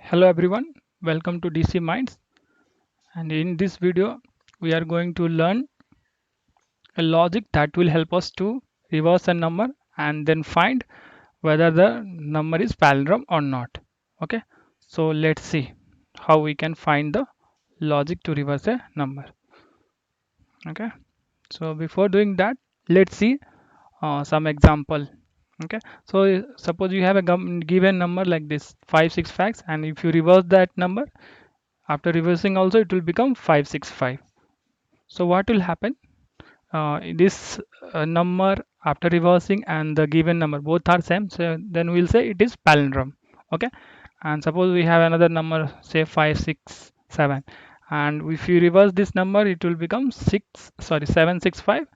Hello everyone, welcome to DC Minds, and in this video we are going to learn a logic that will help us to reverse a number and then find whether the number is palindrome or not. Okay, so let's see how we can find the logic to reverse a number. Okay, so before doing that, let's see some example. Okay, so suppose you have a given number like this 565, and if you reverse that number, after reversing also it will become 565. So what will happen? This number after reversing and the given number both are same, so then we'll say it is palindrome. Okay, and suppose we have another number, say 567, and if you reverse this number it will become 765.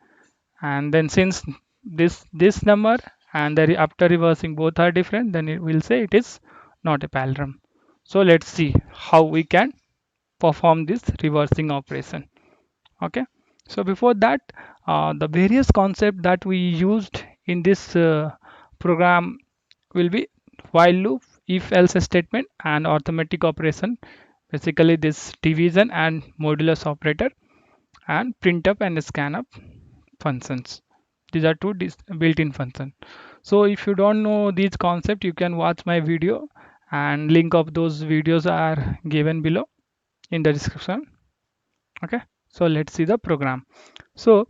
And then since this number and after reversing both are different, then it will say it is not a palindrome. So let's see how we can perform this reversing operation. Okay, so before that, the various concept that we used in this program will be while loop, if else statement, and arithmetic operation, basically this division and modulus operator, and printf and scanf functions. These are two built-in functions. So if you don't know these concepts, you can watch my video, and link of those videos are given below in the description. Okay, so let's see the program. So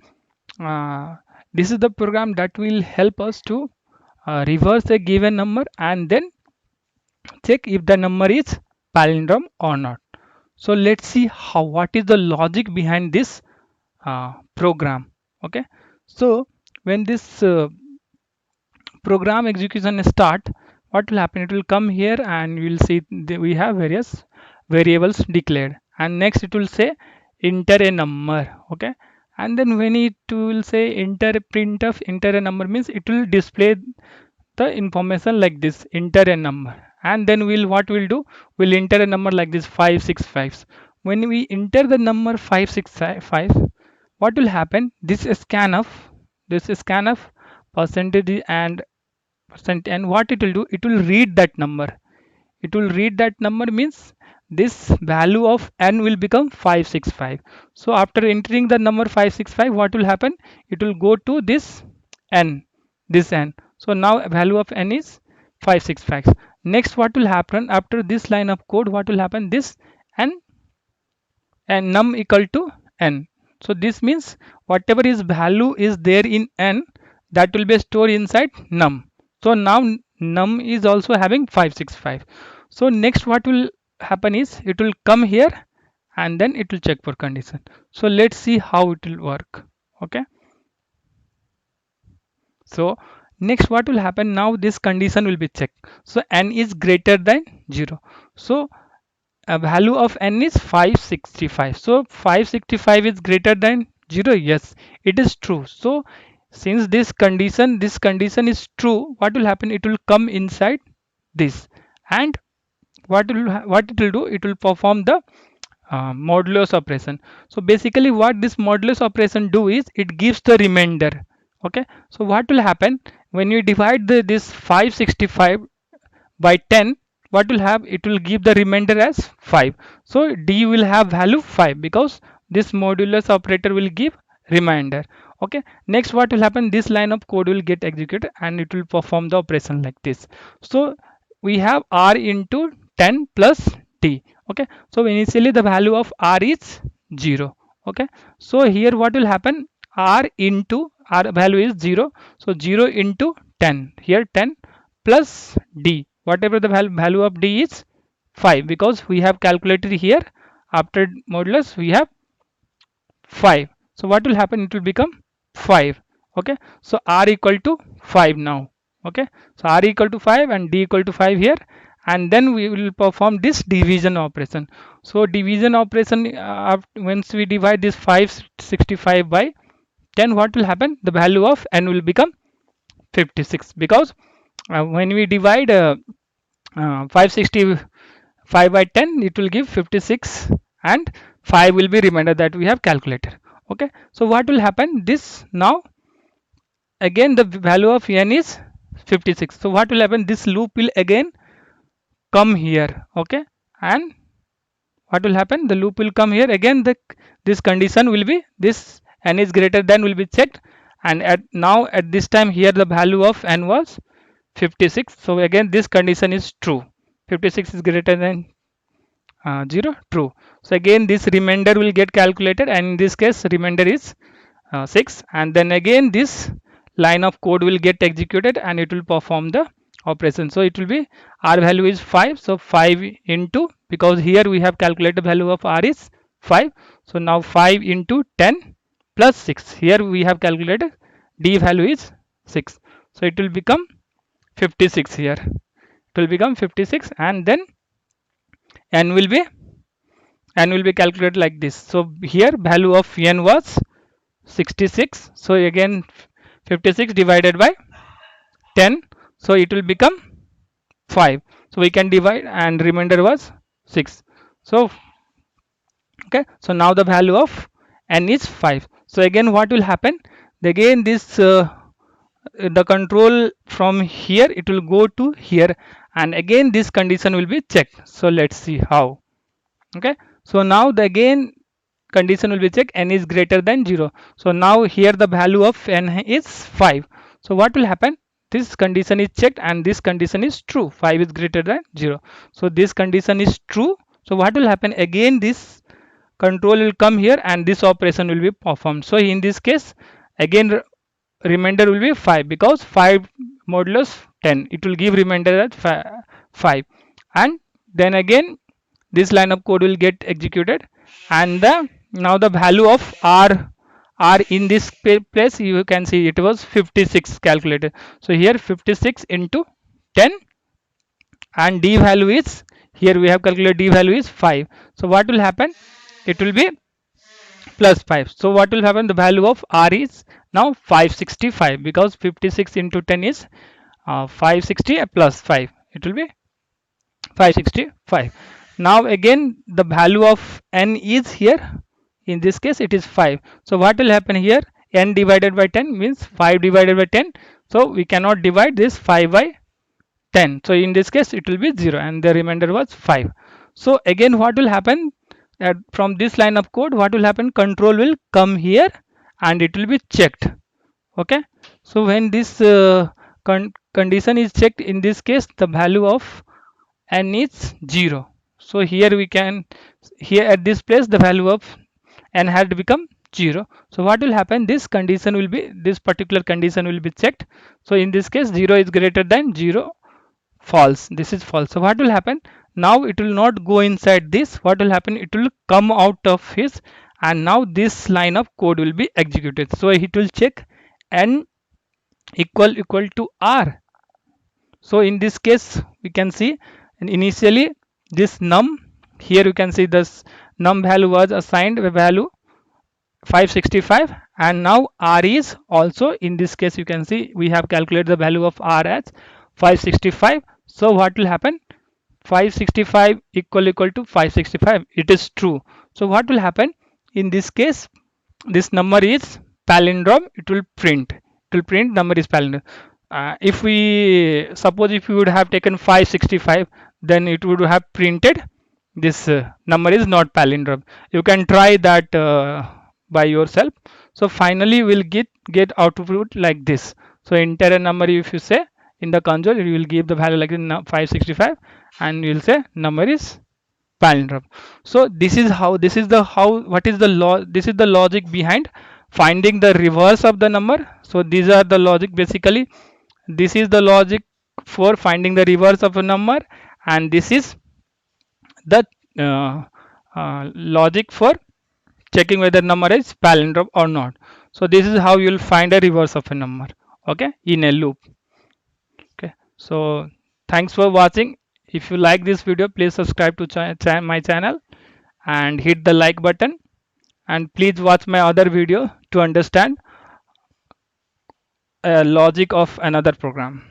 uh, this is the program that will help us to reverse a given number and then check if the number is palindrome or not. So let's see how what is the logic behind this program. Okay, so when this program execution start, what will happen? It will come here and you will see we have various variables declared, and next it will say enter a number. Okay, and then when it will say enter a printf enter a number, means it will display the information like this, enter a number. And then we'll enter a number like this 565. When we enter the number 565, what will happen? This scanf percentage and percent, and what it will do, it will read that number. It will read that number, means this value of n will become 565. So after entering the number 565, what will happen? It will go to n this n. So now value of n is 565. Next, what will happen after this line of code? What will happen? This n and num equal to n. So this means whatever is value is there in n, that will be stored inside num. So now num is also having 565. So next what will happen is it will come here and then it will check for condition. So let's see how it will work. Okay, so next what will happen? Now this condition will be checked. So n is greater than 0. So a value of n is 565. So 565 is greater than 0. Yes, it is true. So since this condition is true, what will happen? It will come inside this, and what it will do? It will perform the modulus operation. So basically what this modulus operation do is it gives the remainder. Okay, so what will happen when you divide this 565 by 10? What will have? It will give the remainder as 5. So d will have value 5 because this modulus operator will give remainder. Okay, next what will happen? This line of code will get executed and it will perform the operation like this. So we have r into 10 plus t. Okay, so initially the value of r is 0. Okay, so here what will happen? R value is 0, so 0 into 10, here 10 plus d, whatever the value of d is 5, because we have calculated here after modulus we have 5. So what will happen? It will become 5. Okay, so r equal to 5 now. Okay, so r equal to 5 and d equal to 5 here, and then we will perform this division operation. So division operation, once we divide this 565 by 10, what will happen? The value of n will become 56, because when we divide 565 by 10, it will give 56, and 5 will be remainder that we have calculated. Okay, so what will happen? This now again the value of n is 56. So what will happen? This loop will again come here. Okay, and what will happen? The loop will come here again. This condition will be, this n is greater than will be checked, and now at this time here the value of n was 56. So again this condition is true. 56 is greater than 0, true. So again this remainder will get calculated, and in this case remainder is 6, and then again this line of code will get executed and it will perform the operation. So it will be, r value is 5, so 5 into, because here we have calculated the value of r is 5, so now 5 into 10 plus 6, here we have calculated d value is 6, so it will become 56 here. It will become 56, and then n will be, calculated like this. So here value of n was 66, so again 56 divided by 10, so it will become 5, so we can divide, and remainder was 6. So okay, so now the value of n is 5. So again what will happen, again this the control from here it will go to here, and again this condition will be checked. So let's see how. Okay, so now the again condition will be checked, n is greater than 0. So now here the value of n is 5. So what will happen, this condition is checked and this condition is true, 5 is greater than 0. So this condition is true. So what will happen, again this control will come here and this operation will be performed. So in this case again remainder will be 5, because 5 modulus 10, it will give remainder as 5, and then again this line of code will get executed, and now the value of r in this place you can see it was 56 calculated. So here 56 into 10, and d value is, here we have calculated d value is 5. So what will happen, it will be plus 5. So what will happen, the value of r is now 565, because 56 into 10 is 560 plus 5, it will be 565. Now again the value of n is here, in this case it is 5. So what will happen here, n divided by 10 means 5 divided by 10, so we cannot divide this 5 by 10, so in this case it will be 0, and the remainder was 5. So again what will happen, from this line of code what will happen, control will come here and it will be checked. Okay, so when this condition is checked, in this case the value of n is 0. So here we can, here at this place the value of n had become 0. So what will happen, this condition will be, this particular condition will be checked. So in this case 0 is greater than 0, false, this is false. So what will happen, now it will not go inside this, what will happen, it will come out of his, and now this line of code will be executed. So it will check n equal to r. So in this case we can see, and initially this num, here you can see this num value was assigned a value 565, and now r is also, in this case you can see we have calculated the value of r as 565. So what will happen, 565 equal to 565, it is true. So what will happen, in this case this number is palindrome, it will print, number is palindrome. If we suppose if you would have taken 565, then it would have printed this number is not palindrome. You can try that by yourself. So finally we'll get output like this. So enter a number, if you say in the console you will give the value like 565, and you will say number is palindrome. So this is how, what is the law, this is the logic behind finding the reverse of the number. So these are the logic, basically this is the logic for finding the reverse of a number, and this is the logic for checking whether number is palindrome or not. So this is how you will find a reverse of a number, okay, in a loop. Okay, so thanks for watching. If you like this video, please subscribe to my channel and hit the like button, and please watch my other video to understand logic of another program.